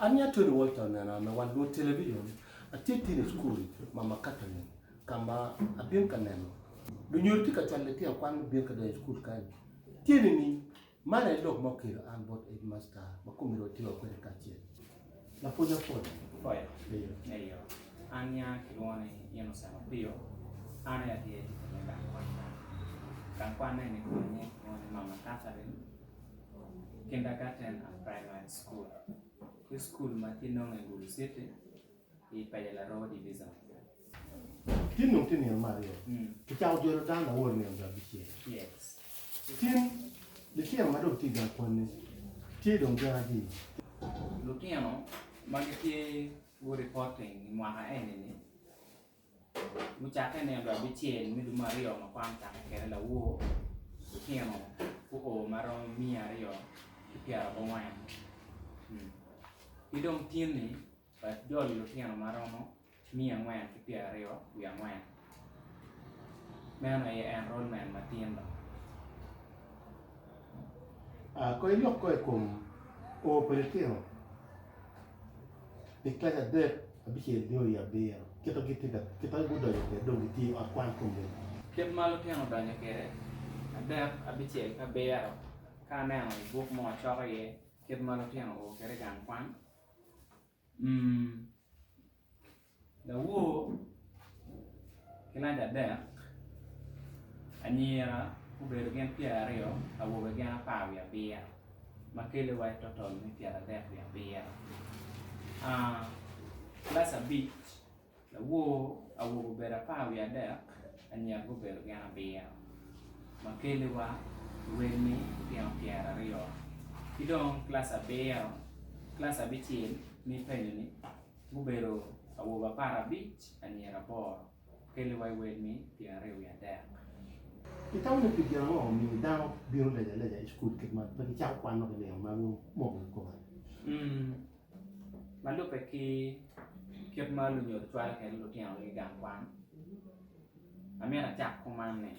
Anya to the water na one do television. A titi school mama Catherine kamba abien kaneno. Do you think a child a kwan bien ka school kan. Tieni ni mana log mokir an bot headmaster makumiro tiwa kwere kache. La ponya pole. Poi. Io. Anya kione yeno sama prio. Ana ya tie kan kwan ni kwenye mama Catherine. Kindergarten and primary school. This school matino ngulu city. I la road division. Tini Mario. Kita ujoro dana woni anga biche. Yes. Tin le kia mado tiga kwane. Ti don gadi. Lukiano magiti wo reporting mwaha eneni. Muchaka ne ndo biche mi du Mario makwanta kere la wo. Lukiano ko maro mi ario kipiara bongwan. Idong tini but jolly Lukiano maromo mi angwan kipiara rio wi angwan. Meno ye enrollment matiendo. Ko ilok ko kom o peletero. Ikla de abiche dio ya beer. Kita gudo ya do giti akwan kumbe. Ket malo piano danya kere. Ada abiche ka beer ka neno book mo choro ye ket malo piano o kere gan kwan. Da wo kila da anyira ubero gen piario awo gen pawi abia makele wa total ni piara da abia plus a beach la wo awo bera pawi ada anyira ubero gen abia makele wa weni piara rio idong class abia class abichil ni penni ubero awo para beach anyira bor kele wa weni piara rio ada. Kita udah pikir mi dao biru leja school kemana pergi cak kwan no kene malu mo ko. Malu peki kiot malu nyor twal ke lu tiang le gam kwan. Amira cak kuman ne.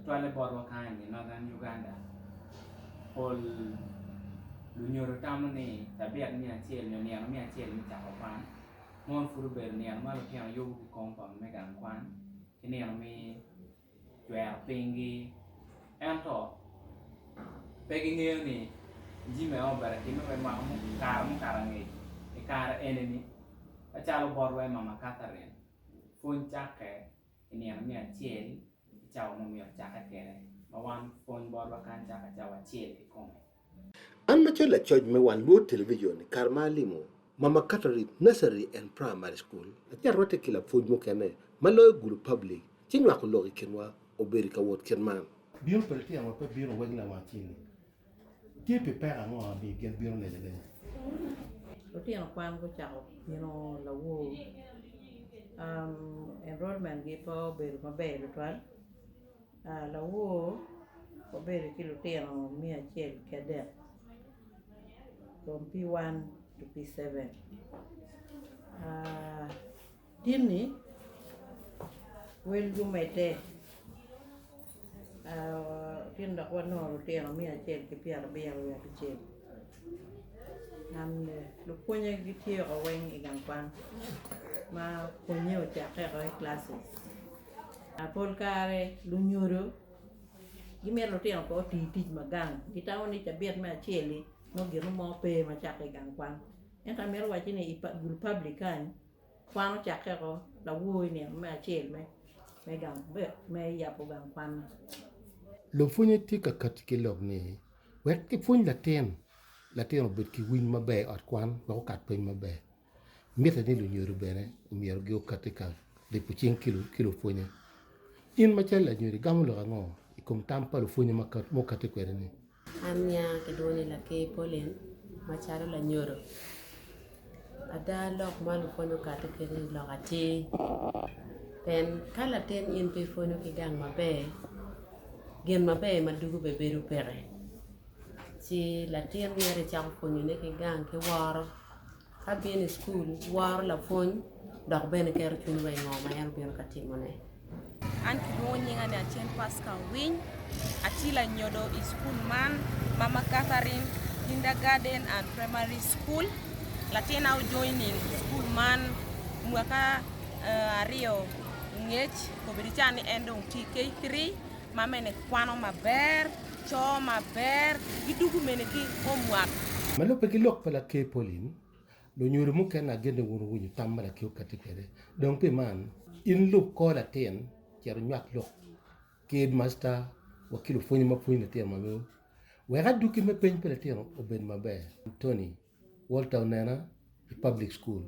Twal bor wa kan ni northern Uganda. Ol lu nyor tamne tabiat ni achiel ni mi achiel mi cak kwan. Mon furu ber ni malu tiang yogu kompon me gam kwan. Ini mi Jual pingi, ento, pegi ni, jime obara kini memang karangi, ikar eneni, acalo borwe mama Catherine, phone cake, ini yang mi acil, cawa mami cake kere, mawan phone borwa kan cake cawa acil ikong. An macho la church me wan low television Karmalimo, mama Catherine nursery and primary school, atia rote kila phone mo kene, malo guru public, chinwa ko logi kenwa. Oberi ka wot kenman bion pelti ama pe bion wegla matini ti pe pa amo abi gen bion le Roti ang kwan ko chako la wo enrollment gi po beru maber twal la wo oberi kilo tiano 100 kede from P1 to P7 dini wel jumete tinda kwa no tiano 100 ke piara bia ya piche lu punya gitu ya weng ikan kwan ma punya ucap kayak classes apol kare lu nyuro gimer lo tiano ko titi magang kita oni cabiat ma cheli no giro mo pe ma cak ikan kwan enta mer wa chini ipa guru public kan kwan cak ko la wo ni ma chel me gang me ya po gang kwan lo funye tika katike log ni wet ki funy la ten obet ki winy maber ot kwan ba ko kat piny maber miete ni lu nyoro bene miero gi katika de puching kilo funye in machal la nyori gamu lo ngo ikom tampa lo funye makat mo katikwere ni amnya kedoni la ke polen machalo la nyoro ada lok malu fono katikere lo ati pen kala ten in pe fono ki gang maber gen maber madugu be beru pere si la tien yare cham fonyo ne ke gang ke waro ka bien school waro la fon dok ben ker chun we ngoma yan bien katimone an ki woni ngane achen Pascal win atila nyodo school man mama Catherine kindergarten and primary school latin au joining school man mwaka ario ngech ko birichani endong TK3 mamene kwano maber cho maber gidugu mene gi homework malo pe kilok pala ke polin lo nyuru mu ken agende wuru wunyu tamala ke katikere donc pe man in lup ko la ten ker nyak lok ke master wakilo fonyi mapunyi te mamu we gadu ki me pen pele ten oben maber Tony Walter Nena public school